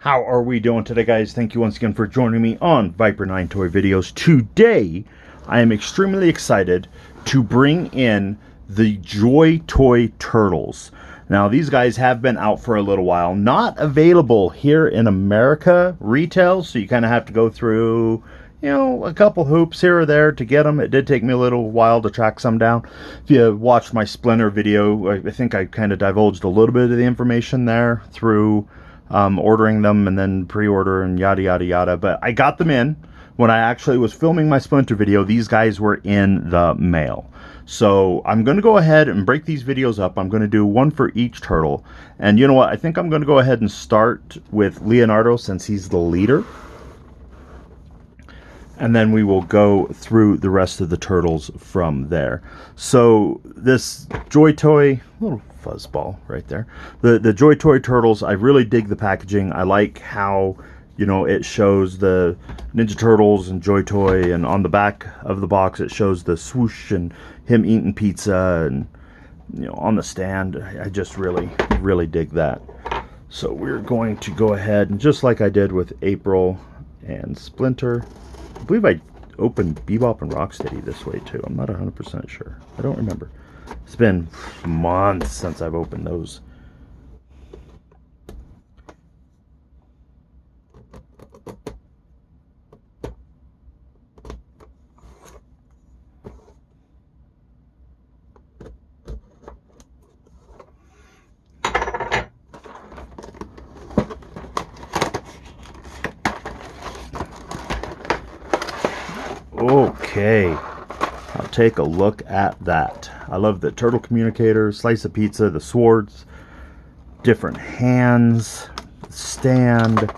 How are we doing today, guys? Thank you once again for joining me on Viper 9 Toy Videos. Today, I am extremely excited to bring in the Joytoy Turtles. Now, these guys have been out for a little while. Not available here in America retail, so you kind of have to go through, you know, a couple hoops here or there to get them. It did take me a little while to track some down. If you watched my Splinter video, I think I kind of divulged a little bit of the information there through ordering them and then pre-order and yada yada yada. But I got them in when I actually was filming my Splinter video. These guys were in the mail. So I'm going to go ahead and break these videos up. I'm going to do one for each turtle. And you know what? I think I'm going to go ahead and start with Leonardo since he's the leader. And then we will go through the rest of the turtles from there. So this Joytoy, little fuzzball right there. The Joytoy turtles, I really dig the packaging. I like how, you know, it shows the Ninja Turtles and Joytoy, and on the back of the box it shows the swoosh and him eating pizza, and you know, on the stand. I just really dig that. So we're going to go ahead and just like I did with April and Splinter, I believe I opened Bebop and Rocksteady this way too. I'm not 100% sure. I don't remember. It's been months since I've opened those. Okay, I'll take a look at that. I love the turtle communicator, slice of pizza, the swords, different hands, stand.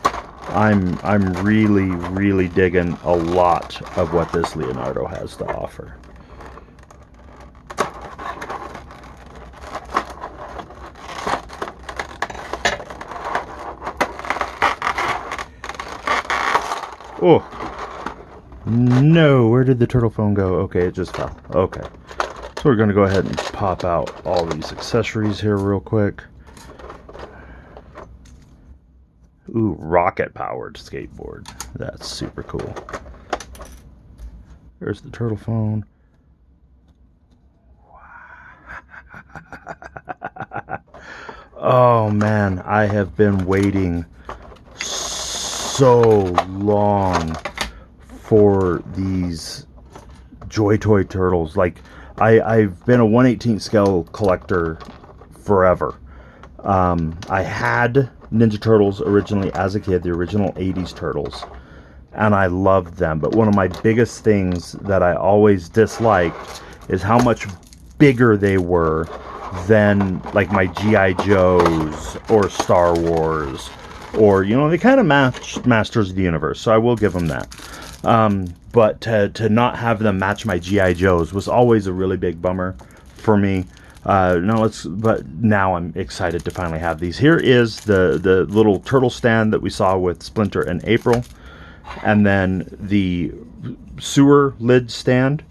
I'm really digging a lot of what this Leonardo has to offer. Oh. No, where did the turtle phone go? Okay, it just fell. Okay. So we're going to go ahead and pop out all these accessories here real quick. Ooh, rocket-powered skateboard. That's super cool. There's the turtle phone. Oh, man, I have been waiting so long for these Joytoy turtles. Like, I've been a 1/18 scale collector forever. I had Ninja Turtles originally as a kid, the original 80s Turtles, and I loved them. But one of my biggest things that I always disliked is how much bigger they were than like my G.I. Joes or Star Wars, or, you know, they kind of matched Masters of the Universe, so I will give them that. But to not have them match my G.I. Joes was always a really big bummer for me. But now I'm excited to finally have these. Here is the little turtle stand that we saw with Splinter and April, and then the sewer lid stand,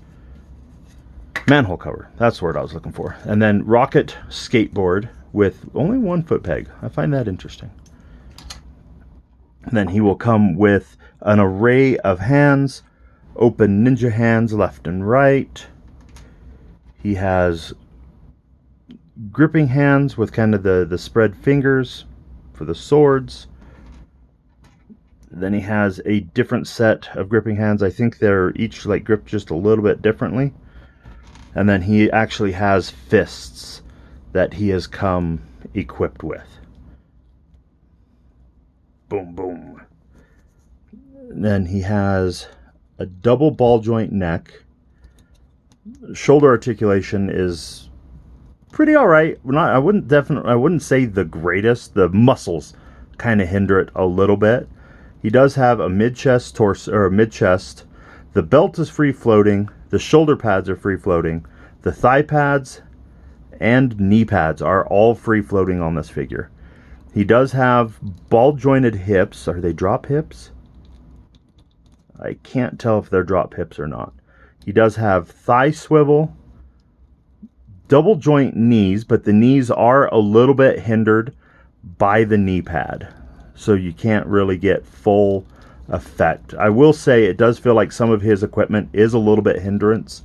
manhole cover, that's the word I was looking for, and then rocket skateboard with only 1 foot peg. I find that interesting. And then he will come with an array of hands, open ninja hands left and right. He has gripping hands with kind of the spread fingers for the swords. Then he has a different set of gripping hands. I think they're each like gripped just a little bit differently. And then he actually has fists that he has come equipped with. Boom, boom. Then he has a double ball joint neck. Shoulder articulation is pretty all right. I wouldn't say the greatest. The muscles kind of hinder it a little bit. He does have a mid-chest torso, or mid-chest. The belt is free floating. The shoulder pads are free floating. The thigh pads and knee pads are all free floating on this figure. He does have ball jointed hips. Are they drop hips? I can't tell if they're drop hips or not. He does have thigh swivel, double joint knees, but the knees are a little bit hindered by the knee pad. so you can't really get full effect. I will say it does feel like some of his equipment is a little bit hindrance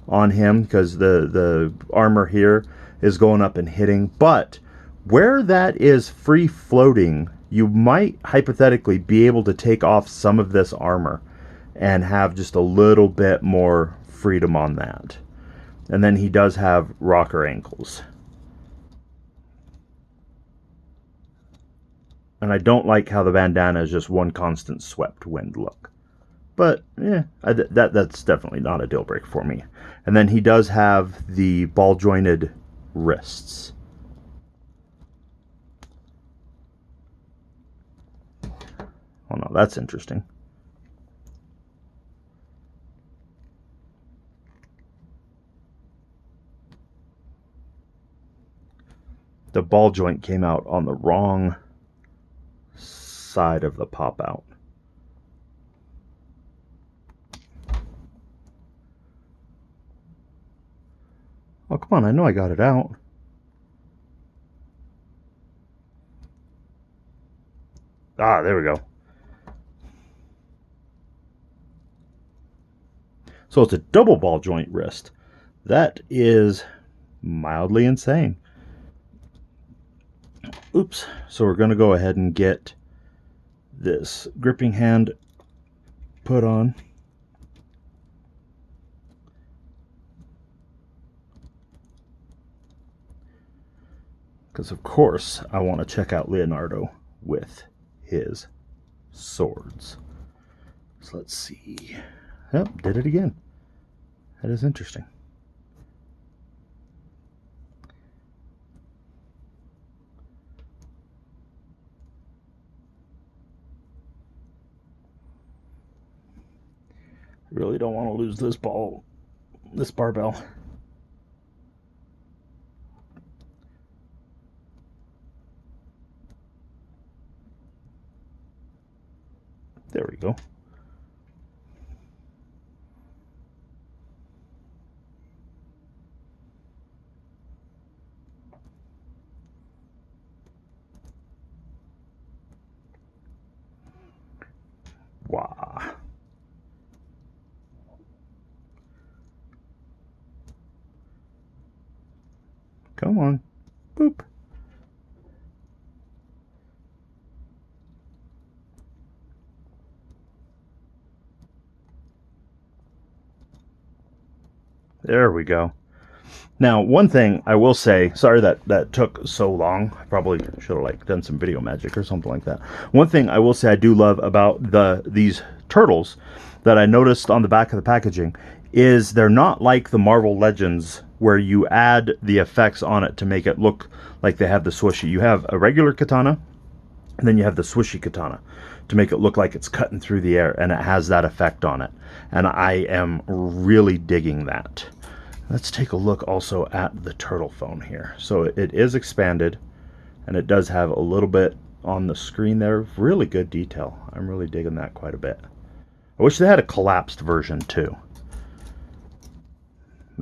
on him, because the armor here is going up and hitting, but where that is free floating, you might hypothetically be able to take off some of this armor and have just a little bit more freedom on that. And then he does have rocker ankles. And I don't like how the bandana is just one constant swept wind look. But, yeah, that's definitely not a deal breaker for me. And then he does have the ball-jointed wrists. Oh, no, that's interesting. The ball joint came out on the wrong side of the pop out. Oh, come on, I know I got it out. Ah, there we go. So it's a double ball joint wrist. That is mildly insane. Oops. So we're going to go ahead and get this gripping hand put on. Because of course I want to check out Leonardo with his swords. So let's see. Yep, did it again. That is interesting. I really don't want to lose this barbell. There we go. Wow. Come on. Boop. There we go. Now, one thing I will say, sorry that took so long. I probably should have done some video magic or something like that. One thing I will say I do love about these turtles that I noticed on the back of the packaging is they're not like the Marvel Legends where you add the effects on it to make it look like they have the swooshy. You have a regular katana, and then you have the swishy katana to make it look like it's cutting through the air, and it has that effect on it. And I am really digging that. Let's take a look also at the turtle phone here. So it is expanded, and it does have a little bit on the screen there. Really good detail. I'm really digging that quite a bit. I wish they had a collapsed version too.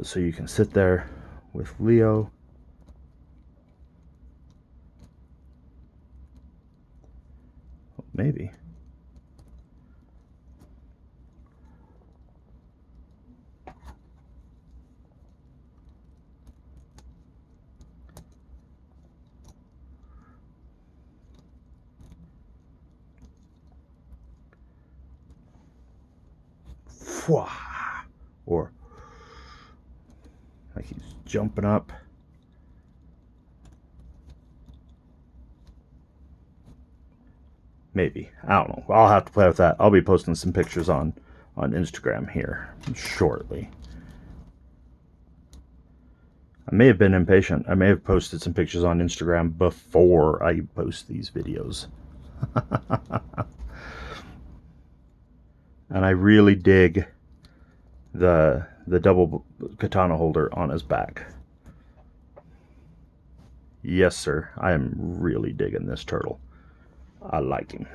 So you can sit there with Leo. Maybe. Or like he's jumping up. Maybe. I don't know. I'll have to play with that. I'll be posting some pictures on Instagram here shortly. I may have been impatient. I may have posted some pictures on Instagram before I post these videos. And I really dig the double katana holder on his back. Yes, sir. I am really digging this turtle. I like him.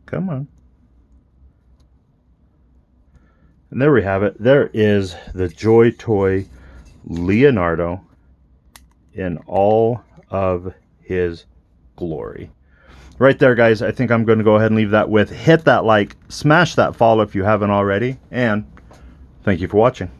Come on. And there we have it. There is the Joytoy Leonardo in all of his glory. Right there, guys. I think I'm going to go ahead and leave that with hit that like, smash that follow if you haven't already, and thank you for watching.